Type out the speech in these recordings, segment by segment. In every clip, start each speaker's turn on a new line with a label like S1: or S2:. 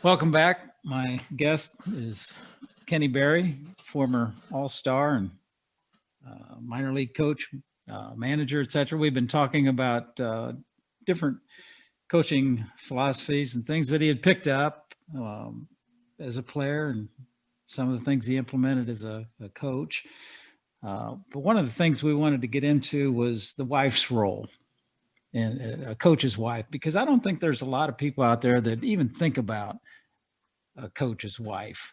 S1: Welcome back. My guest is Kenny Berry, former All-Star and minor league coach, manager, etc. We've been talking about different coaching philosophies and things that he had picked up as a player and some of the things he implemented as a coach. But one of the things we wanted to get into was the wife's role and a coach's wife, because I don't think there's a lot of people out there that even think about a coach's wife.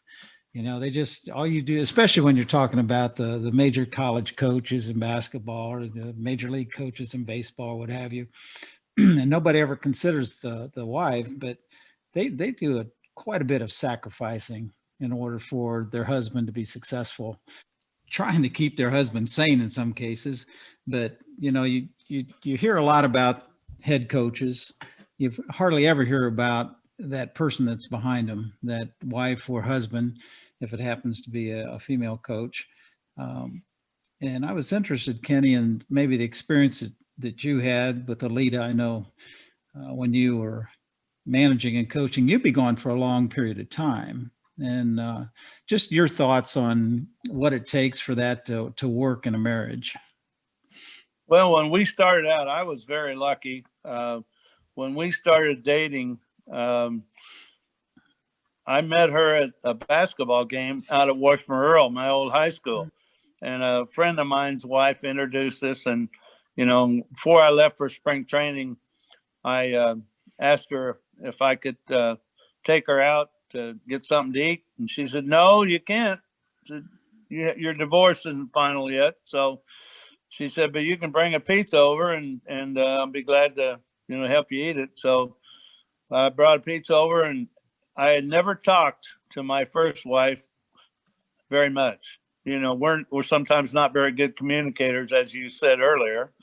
S1: They just, all you do, especially when you're talking about the major college coaches in basketball or the major league coaches in baseball, what have you, and nobody ever considers the wife, but they do quite a bit of sacrificing in order for their husband to be successful, trying to keep their husband sane in some cases. But you hear a lot about head coaches. You hardly ever hear about that person that's behind them, that wife or husband, if it happens to be a female coach. And I was interested, Kenny, in maybe the experience that you had with Alita. I know when you were managing and coaching, you'd be gone for a long period of time. And just your thoughts on what it takes for that to work in a marriage.
S2: Well, when we started out, I was very lucky. When we started dating, I met her at a basketball game out at Washburn Earl, my old high school. And a friend of mine's wife introduced us. And, before I left for spring training, I asked her if I could take her out to get something to eat. And she said, "No, you can't. Your divorce isn't final yet." So she said, "But you can bring a pizza over and I'll be glad to, help you eat it." So I brought a pizza over, and I had never talked to my first wife very much. We're sometimes not very good communicators, as you said earlier.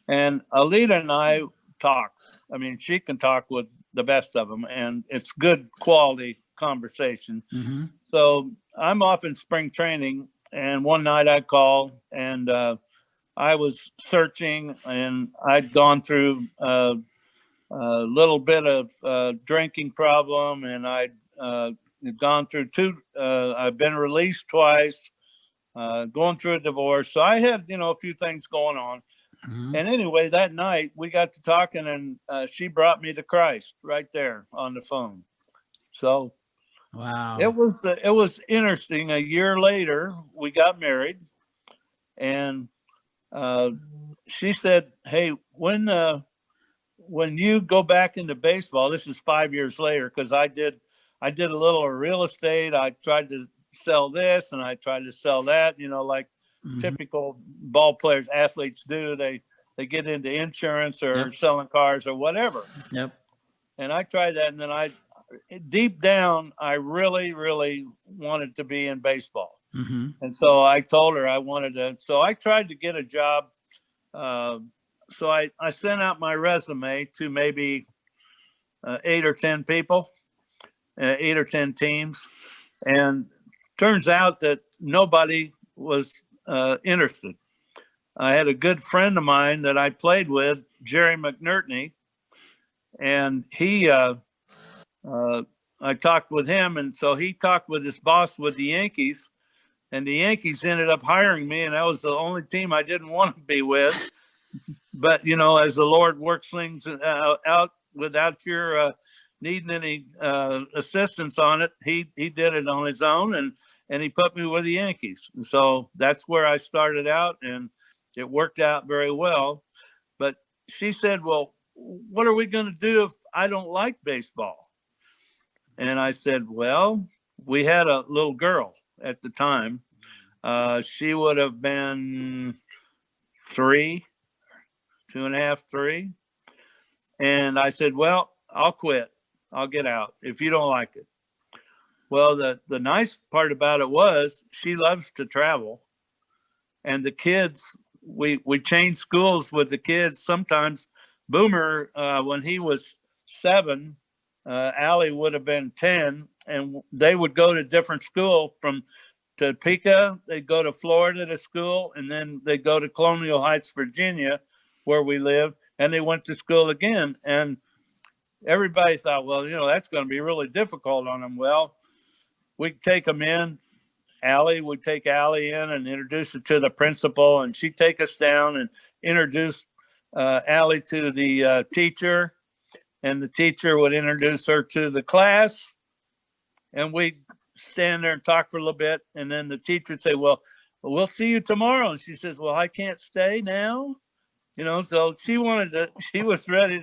S2: And Alita and I talk. I mean, she can talk with the best of them, and it's good quality conversation.
S1: Mm-hmm.
S2: So I'm off in spring training, and one night I called, and I was searching, and I'd gone through a little bit of drinking problem, and I'd gone through I've been released twice, going through a divorce. So I had, a few things going on.
S1: Mm-hmm.
S2: And anyway, that night we got to talking, and she brought me to Christ right there on the phone. So
S1: Wow.
S2: it was interesting. A year later, we got married, and she said, "Hey, when you go back into baseball," this is 5 years later, because I did a little real estate. I tried to sell this and I tried to sell that, like
S1: Mm-hmm.
S2: typical ball players, athletes do. They get into insurance or
S1: Yep.
S2: selling cars or whatever.
S1: Yep.
S2: And I tried that, and then deep down, I really, really wanted to be in baseball.
S1: Mm-hmm.
S2: And so I told her I wanted to. So I tried to get a job. So I sent out my resume to maybe 8 or 10 people, 8 or 10 teams. And turns out that nobody was interested. I had a good friend of mine that I played with, Jerry McNertney, and I talked with him, and so he talked with his boss with the Yankees, and the Yankees ended up hiring me, and that was the only team I didn't want to be with. But as the Lord works things out without your needing any assistance on it, he did it on his own, and he put me with the Yankees. And so that's where I started out, and it worked out very well. But she said, "Well, what are we going to do if I don't like baseball?" And I said, "Well, we had a little girl at the time. She would have been 3, 2.5, 3. And I said, "Well, I'll quit. I'll get out if you don't like it." Well, the nice part about it was she loves to travel, and the kids, we changed schools with the kids. Sometimes Boomer, when he was 7, Allie would have been 10, and they would go to different school from Topeka. They'd go to Florida to school, and then they'd go to Colonial Heights, Virginia, where we lived, and they went to school again. And everybody thought, well, that's going to be really difficult on them. Well, we take them in. Allie would take Allie in and introduce her to the principal, and she'd take us down and introduce Allie to the teacher, and the teacher would introduce her to the class, and we'd stand there and talk for a little bit, and then the teacher would say, well, we'll see you tomorrow. And she says, well, I can't stay now. So she was ready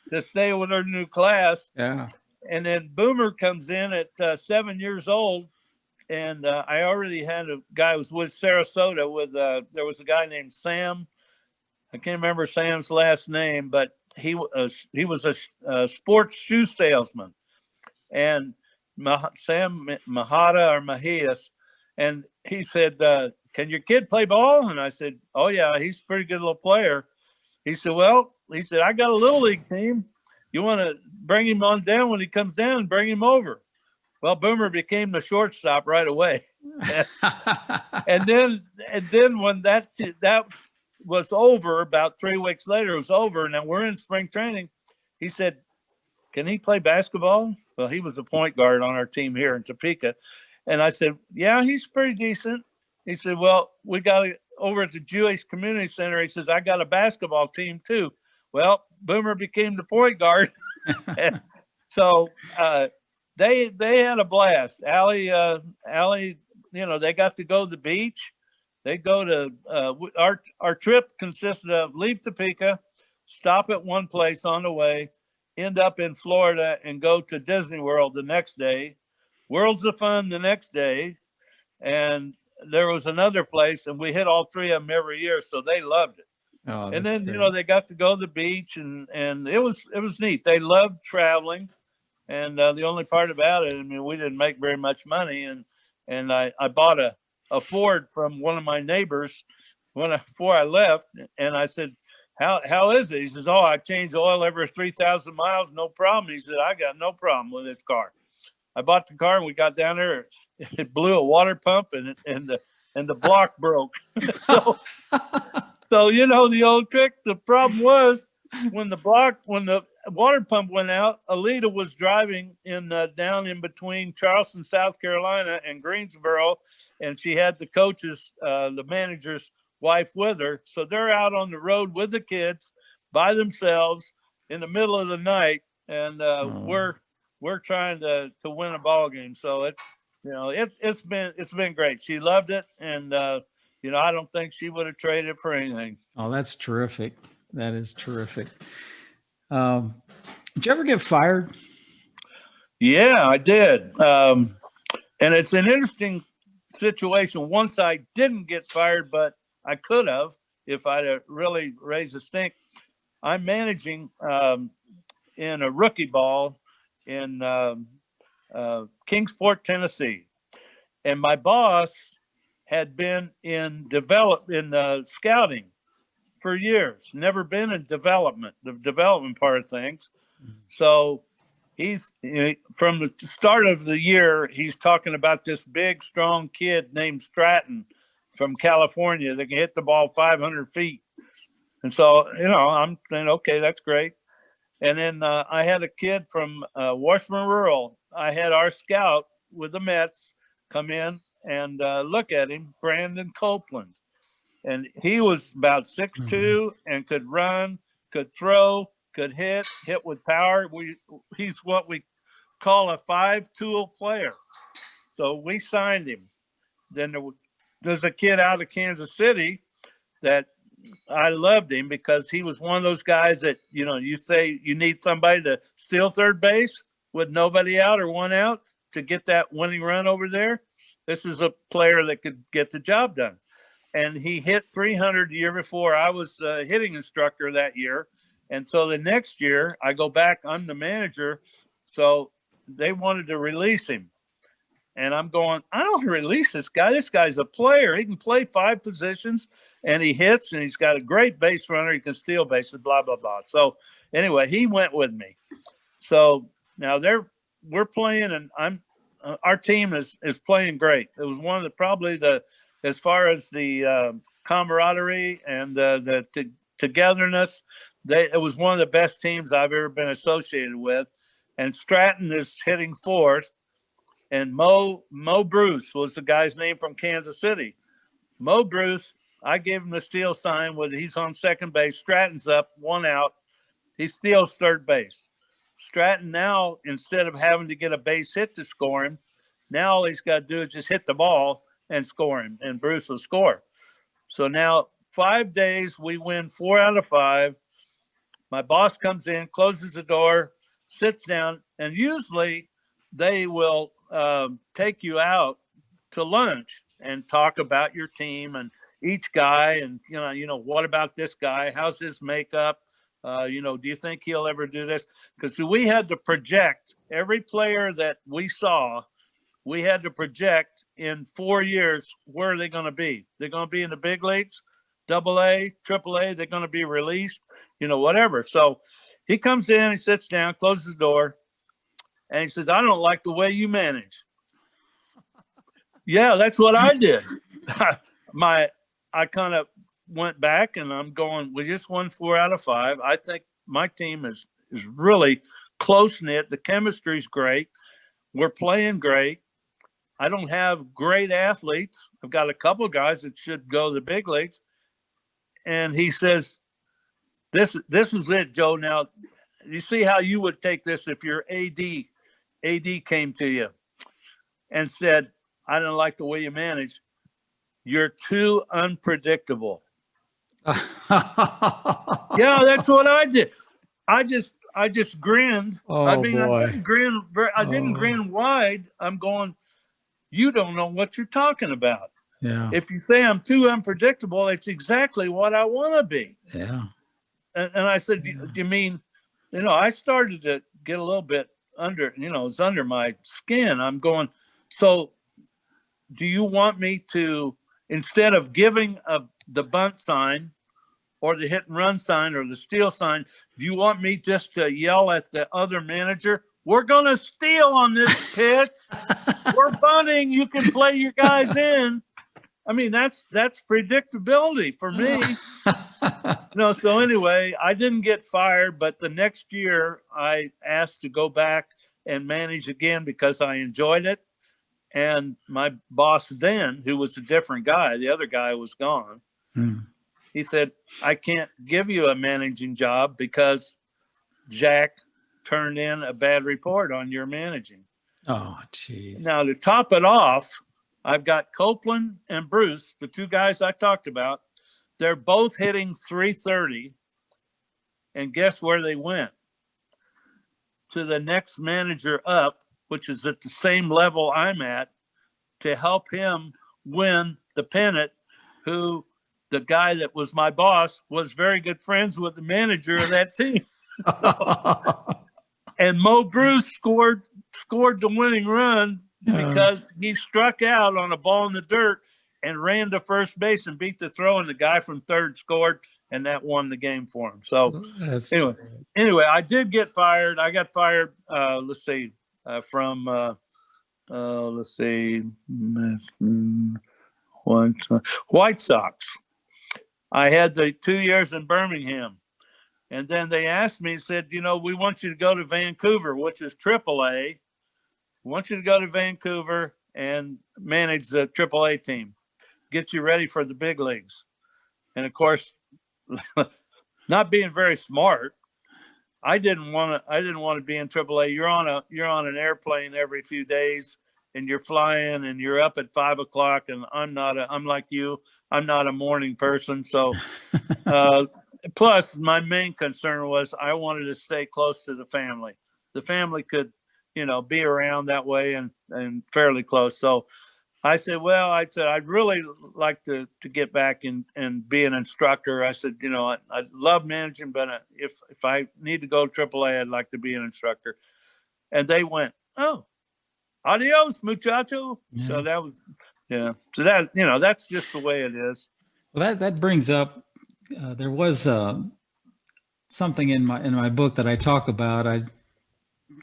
S2: to stay with her new class.
S1: Yeah.
S2: And then Boomer comes in at 7 years old. And I already had a guy who was with Sarasota with, there was a guy named Sam. I can't remember Sam's last name, but he was a sports shoe salesman. And Sam Mahata or Mahias. And he said, can your kid play ball? And I said, oh yeah, he's a pretty good little player. He said, I got a little league team. You want to bring him on down when he comes down and bring him over. Well, Boomer became the shortstop right away. and then when that was over, about 3 weeks later, it was over. And then we're in spring training. He said, can he play basketball? Well, he was a point guard on our team here in Topeka. And I said, yeah, he's pretty decent. He said, well, we got over at the Jewish Community Center. He says, I got a basketball team too. Well, Boomer became the point guard. So they had a blast. Allie, they got to go to the beach. They go to our trip consisted of leave Topeka, stop at one place on the way, end up in Florida, and go to Disney World the next day, Worlds of Fun the next day, and there was another place, and we hit all three of them every year, so they loved it.
S1: Oh,
S2: and then
S1: great.
S2: they got to go to the beach, and it was neat. They loved traveling, and the only part about it, I mean, we didn't make very much money, and I bought a Ford from one of my neighbors before I left, and I said, how is it? He says, oh, I change oil every 3,000 miles, no problem. He said, I got no problem with this car. I bought the car, and we got down there. It blew a water pump, and the block broke. so the old trick. The problem was when the water pump went out. Alita was driving down in between Charleston, South Carolina, and Greensboro, and she had the coach's, the manager's wife with her. So they're out on the road with the kids by themselves in the middle of the night, and we're trying to win a ball game. So it's been great. She loved it, and I don't think she would have traded it for anything.
S1: Oh, that's terrific. That is terrific. Did you ever get fired?
S2: Yeah, I did. And it's an interesting situation. Once I didn't get fired, but I could have if I'd really raised a stink. I'm managing in a rookie ball in Kingsport, Tennessee, and my boss had been in scouting for years, never been in the development part of things. So he's from the start of the year, he's talking about this big, strong kid named Stratton from California that can hit the ball 500 feet. And so, I'm saying, okay, that's great. And then I had a kid from Washburn Rural. I had our scout with the Mets come in and look at him, Brandon Copeland. And he was about 6'2" and could run, could throw, could hit with power. He's what we call a 5-tool player. So we signed him. Then there's a kid out of Kansas City that I loved him because he was one of those guys that, you say you need somebody to steal third base with nobody out or one out to get that winning run over there. This is a player that could get the job done. And he hit 300 the year before. I was a hitting instructor that year. And so the next year I go back, I'm the manager. So they wanted to release him. And I'm going, I don't release this guy. This guy's a player. He can play 5 positions, and he hits, and he's got a great base runner. He can steal bases, blah, blah, blah. So anyway, he went with me. So now we're playing, and our team is playing great. It was one of as far as the camaraderie and the togetherness, it was one of the best teams I've ever been associated with. And Stratton is hitting fourth, and Mo Bruce was the guy's name from Kansas City. Mo Bruce, I gave him the steal sign with he's on second base. Stratton's up, 1 out. He steals third base. Stratton now, instead of having to get a base hit to score him, now all he's got to do is just hit the ball and score him, and Bruce will score. So now 5 days, we win 4 out of 5. My boss comes in, closes the door, sits down, and usually they will take you out to lunch and talk about your team and each guy, and what about this guy? How's his makeup? Do you think he'll ever do this? Because we had to project every player that we saw. We had to project in 4 years, where are they going to be? They're going to be in the big leagues, AA, AAA. They're going to be released, whatever. So he comes in, he sits down, closes the door, and he says, I don't like the way you manage. Yeah, that's what I did. I kind of went back, and I'm going, we just won 4 out of 5. I think my team is really close-knit. The chemistry's great. We're playing great. I don't have great athletes. I've got a couple guys that should go to the big leagues. And he says, this is it, Joe. Now, you see how you would take this if your AD came to you and said, I don't like the way you manage. You're too unpredictable. Yeah, that's what I did. I just grinned.
S1: Oh,
S2: I mean,
S1: boy.
S2: I didn't grin wide. I'm going, you don't know what you're talking about.
S1: Yeah.
S2: If you say I'm too unpredictable, it's exactly what I want to be.
S1: Yeah.
S2: And I said, do you mean, I started to get a little bit under, it's under my skin. I'm going, so do you want me to, instead of giving the bunt sign or the hit and run sign or the steal sign, do you want me just to yell at the other manager, we're going to steal on this pitch. We're bunting. You can play your guys in. I mean, that's predictability for me. So anyway, I didn't get fired, but the next year I asked to go back and manage again because I enjoyed it. And my boss then, who was a different guy, the other guy was gone. He said, I can't give you a managing job because Jack turned in a bad report on your managing.
S1: Oh, geez.
S2: Now, to top it off, I've got Copeland and Bruce, the 2 guys I talked about. They're both hitting 330. And guess where they went? To the next manager up, which is at the same level I'm at, to help him win the pennant, who the guy that was my boss was very good friends with the manager of that team. And Mo Bruce scored the winning run because he struck out on a ball in the dirt and ran to first base and beat the throw, and the guy from third scored, and that won the game for him. So anyway, I did get fired. I got fired, from White Sox. I had the 2 years in Birmingham. And then they asked me, said, we want you to go to Vancouver, which is AAA. We want you to go to Vancouver and manage the AAA team, get you ready for the big leagues. And of course, not being very smart, I didn't want to be in AAA. You're on an airplane every few days, and you're flying, and you're up at 5 o'clock. And I'm like you. I'm not a morning person. So, plus my main concern was I wanted to stay close to the family. The family could, be around that way and fairly close. So I said, I'd really like to get back and be an instructor. I said, I love managing, but if I need to go to AAA, I'd like to be an instructor. And they went, oh, adios, muchacho. Yeah. So that was, so that, that's just the way it is.
S1: Well, that brings up, there was something in my book that I talk about. I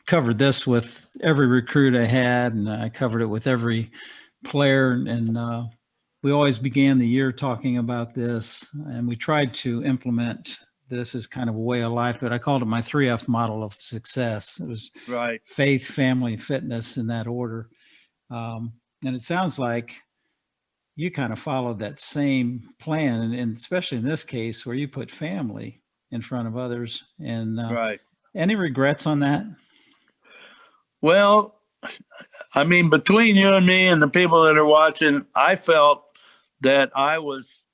S1: covered this with every recruit I had, and I covered it with every player, and we always began the year talking about this, and we tried to implement this as kind of a way of life, but I called it my 3F model of success. It was
S2: Right.
S1: faith, family, fitness in that order. And it sounds like you kind of followed that same plan, and especially in this case where you put family in front of others. And
S2: Right.
S1: any regrets on that?
S2: Well, I mean, between you and me and the people that are watching, I felt that I was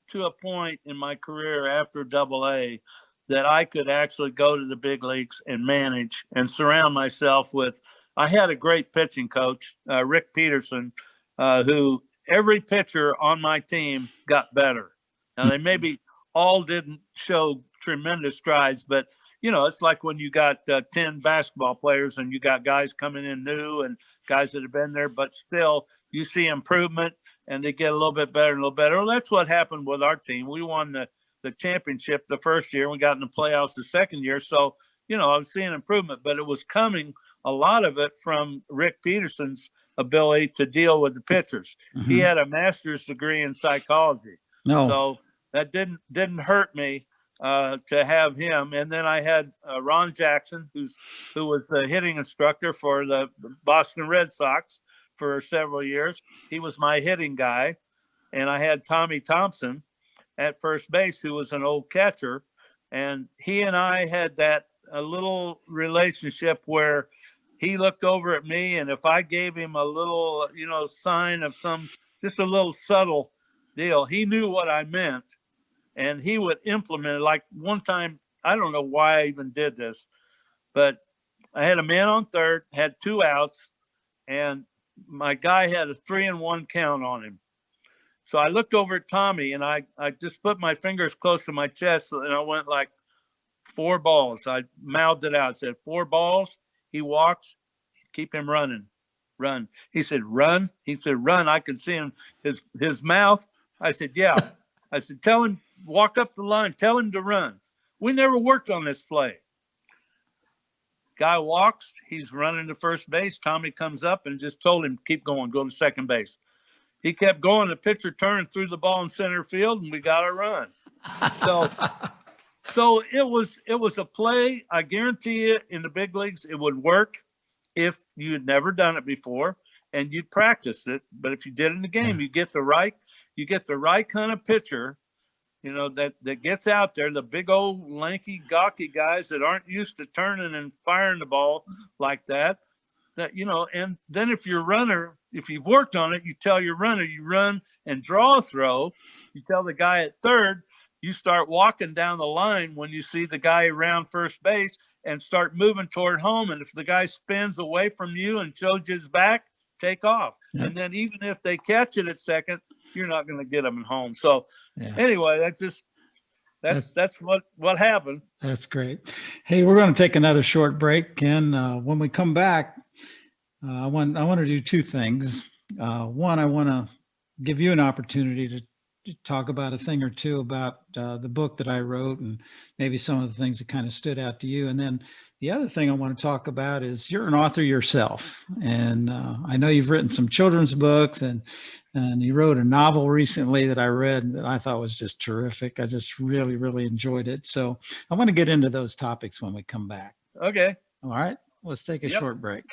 S2: to a point in my career after Double A that I could actually go to the big leagues and manage and surround myself with. I had a great pitching coach, Rick Peterson, who every pitcher on my team got better. Now, they maybe all didn't show tremendous strides, but it's like when you got 10 basketball players and you got guys coming in new and guys that have been there, but still you see improvement and they get a little bit better and a little better. Well, that's what happened with our team. We won the championship the first year. We got in the playoffs the second year. So, I was seeing improvement, but it was coming, a lot of it, from Rick Peterson's ability to deal with the pitchers.
S1: Mm-hmm.
S2: He had a master's degree in psychology.
S1: No.
S2: So that didn't hurt me to have him. And then I had Ron Jackson, who was the hitting instructor for the Boston Red Sox for several years. He was my hitting guy. And I had Tommy Thompson at first base, who was an old catcher. And he and I had a little relationship where he looked over at me, and if I gave him a little, sign of just a little subtle deal, he knew what I meant, and he would implement it. Like one time, I don't know why I even did this, but I had a man on third, had 2 outs, and my guy had a 3-1 count on him. So I looked over at Tommy, and I just put my fingers close to my chest, and I went like 4 balls. I mouthed it out, said 4 balls. He walks, keep him running, run. He said, run. He said, run. I could see him, his mouth. I said, yeah. I said, tell him, walk up the line, tell him to run. We never worked on this play. Guy walks, he's running to first base. Tommy comes up and just told him, keep going, go to second base. He kept going. The pitcher turned, threw the ball in center field, and we got a run. So it was a play. I guarantee you, in the big leagues, it would work if you had never done it before and you'd practice it. But if you did it in the game, you get the right kind of pitcher, that gets out there, the big old lanky, gawky guys that aren't used to turning and firing the ball like that. And then if you've worked on it, you tell your runner, you run and draw a throw. You tell the guy at third, you start walking down the line when you see the guy around first base and start moving toward home. And if the guy spins away from you and shows you his back, take off. Yep. And then even if they catch it at second, you're not going to get them at home. So anyway, that's what happened.
S1: That's great. Hey, we're going to take another short break, Ken. When we come back, I want to do 2 things. One, I want to give you an opportunity to talk about a thing or two about the book that I wrote and maybe some of the things that kind of stood out to you. And then the other thing I want to talk about is you're an author yourself. And I know you've written some children's books and you wrote a novel recently that I read that I thought was just terrific. I just really, really enjoyed it. So I want to get into those topics when we come back.
S2: Okay.
S1: All right. Let's take a short break.